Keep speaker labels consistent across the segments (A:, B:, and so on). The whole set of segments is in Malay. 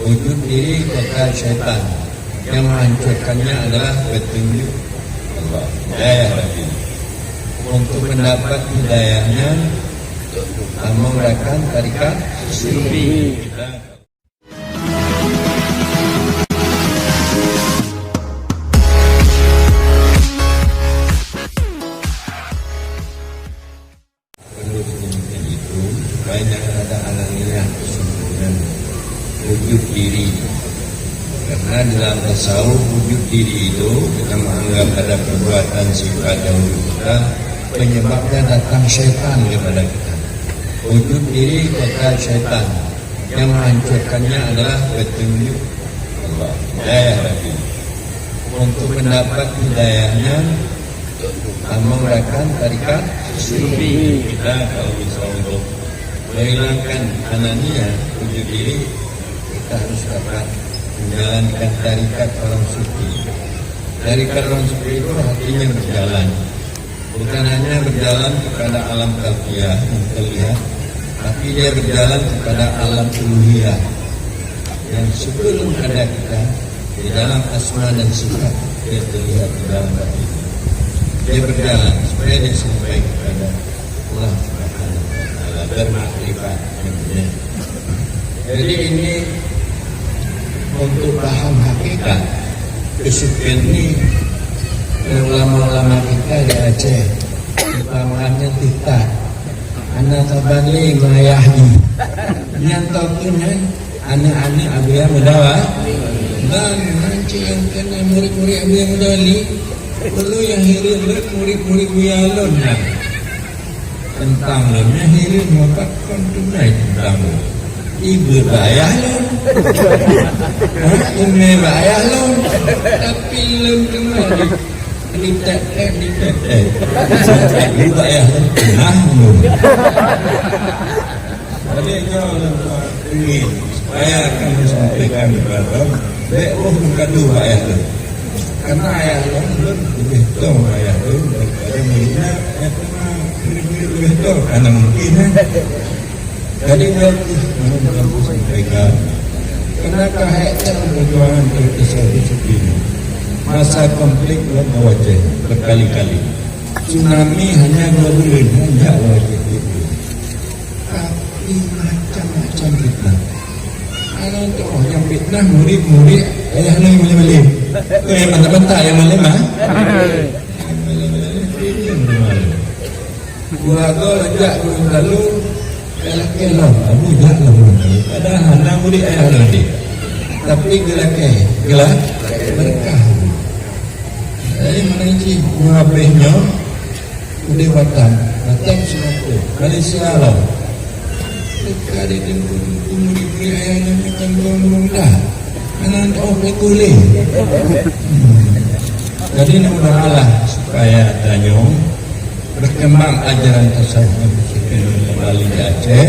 A: Wujud diri kekal syaitan. Yang menghancurkannya adalah petunjuk Allah, hidayah lagi. Untuk mendapat hidayahnya, menggunakan tarikat sufi. Banyak ada alamiah kesempurnaan wujud diri, karena dalam tasawuf wujud diri itu kita menganggap ada perbuatan sifat dahulu kita, penyebabnya datang syaitan kepada kita. Wujud diri kekal syaitan. Yang menghancurkannya adalah petunjuk Allah, hidayah lagi. Untuk mendapat hidayahnya, menggunakan tarikat sufi. Kita kalau bisa untuk menghilangkan anania wujud diri, kita harus dapat menjalankan tarikat orang sufi. Tarikat orang sufi itu hatinya berjalan, bukan hanya berjalan kepada alam kalbiyah yang terlihat, tapi dia berjalan kepada alam uluhiyah yang sebelum ada kita di dalam asma dan sifat dia terlihat di dalam hati. Dia berjalan supaya dia sampai kepada Allah Subhanahu wa Ta'ala, bermakrifat. Jadi ini untuk paham hakikat kesucian ini, ulama-ulama kita di Aceh, utamanya kita, anak tabani melayani, nyantokin anak-anak Abuya Mudawa, dan nanti yang kena murid-murid Abuya Mudawali, perlu yang hirin murid-murid Buyalon tentang lemnya hirin mapak kontunai tentang ibu bayah lon, umi bayah lon, tapi lem kemana ditek ibu bayah lon nah lon. Jadi kalau ingin supaya kami sampaikan kepada bukan dua bayah lon, karena ayah lon lebih tahu ayah lon daripada muridnya, lebih tahu karena mungkin jadi berarti menurut sampaikan karena kaheknya perjuangan terkesal ini masa konflik wajah berkali-kali, tsunami hanya 2 bulan hanya wajah itu, tapi macam-macam fitnah. Kalau untuk yang fitnah murid-murid ayah lo yang balik-balik, yang bantah-bantah yang malam gua lejak lalu kelak Abu Jahal padahal anak murid ayah nanti, tapi gelak berkah. Jadi mana ini muhabihnya udah watan Singapura, Malaysia lah. Dekat di tempat murid-murid ayahnya makan belum dah, anak boleh. Jadi ini mudah-mudahan supaya tanya berkembang ajaran tasawuf kembali di Aceh,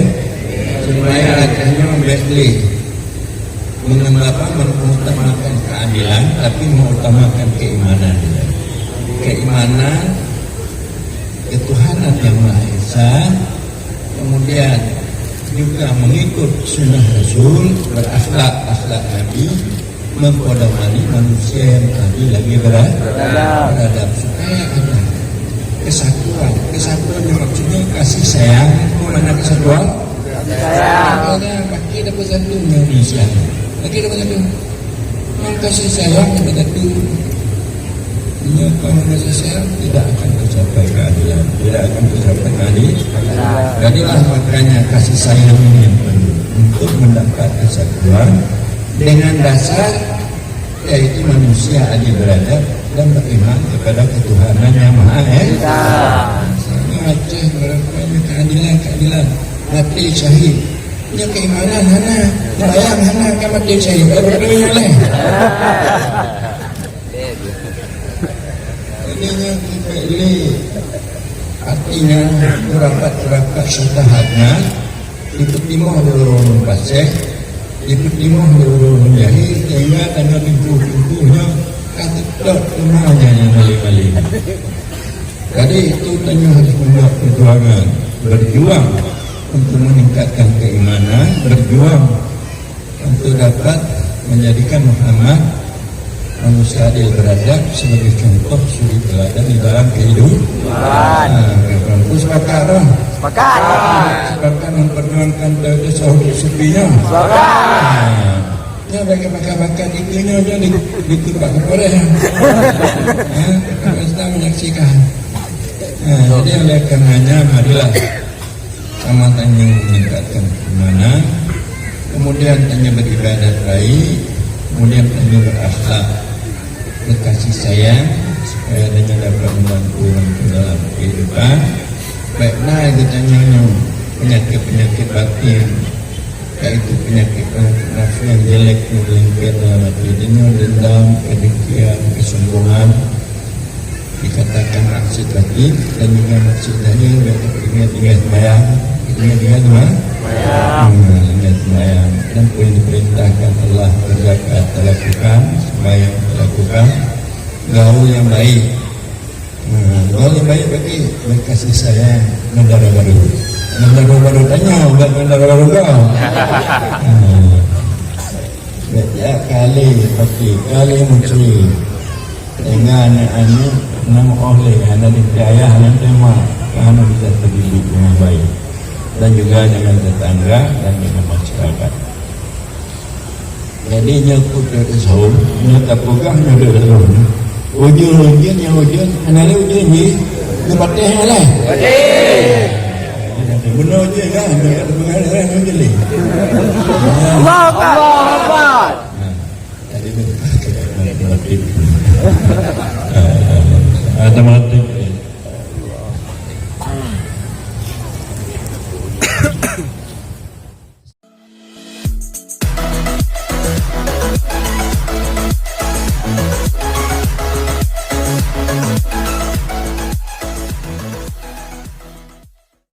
A: supaya Acehnya membeli mengutamakan keadilan, tapi mengutamakan keimanan ketuhanan yang Maha Esa, kemudian juga mengikut sunnah Rasul, berakhlak Nabi, mempodamani manusia yang tadi lagi beradab, supaya ada kesatuan yang maksudnya kasih sayang. Mana kesatuan? Sayang. Bagi dapat satu Indonesia. Bagi dapat satu. Yang kasih sayang dapat satu. Kalau kasih sayang tidak akan tercapai keadilan, tidak akan tercapai keadilan. Jadilah makanya kasih sayang ini yang perlu untuk mendapat kesatuan dengan dasar yaitu manusia adil beradab dan beriman kepada ketuhanan yang Maha Esa. Aceh berapanya keadilan mati syahid, punya keimanan hana bayang hana akan mati syahid berdua oleh ininya ini artinya terapat syatahatnya dipertimah lorong pasek, dipertimah lorong jahil, sehingga tanda pintu-pintunya kategori rumahnya yang balik-balik. Jadi itu tanya harus membuat perjuangan, berjuang untuk meningkatkan keimanan, berjuang untuk untuk dapat menjadikan Muhammad manusia adil beradab sebagai contoh suri teladan di dalam kehidupan. Itu sepakat dong. Sepakat memperjuangkan tauhid sufinya. Ya bakar-bakar itunya aja ditumpah kepada yang kita menyaksikan. Jadi oleh karenanya marilah sama tanya meningkatkan keimanan, kemudian tanya beribadah baik, kemudian tanya berakhlak, berkasih sayang, supaya tanya dapat membantu orang dalam kehidupan. Baiklah kita tanya penyakit-penyakit batin, yaitu penyakit nafsu yang jelek melingkar dalam hati, dendam, kedengkian, kesombongan, dikatakan maksud hati, dan juga maksud hati ingat-ingat bayang, ingat-ingat bayang, dan poin diperintahkan Allah berzakat lakukan, sembahyang lakukan, gaul yang baik. Gaul yang baik bagi berkasih sayang, negara baru. Negara baru tanya, bukan negara baru kau. Ya kali pasti kali menteri dengan anak nama oleh anak ayah dan tema karena bisa terdidik dengan baik dan juga dengan tetangga dan dengan masyarakat. Jadi nyakut dari sahur, nyata pegang dari sahur. Ujung yang ujung, anak ujung ni debatnya lah. Benar je kan, ada pengaruh ujung ni. Allah. Jadi ada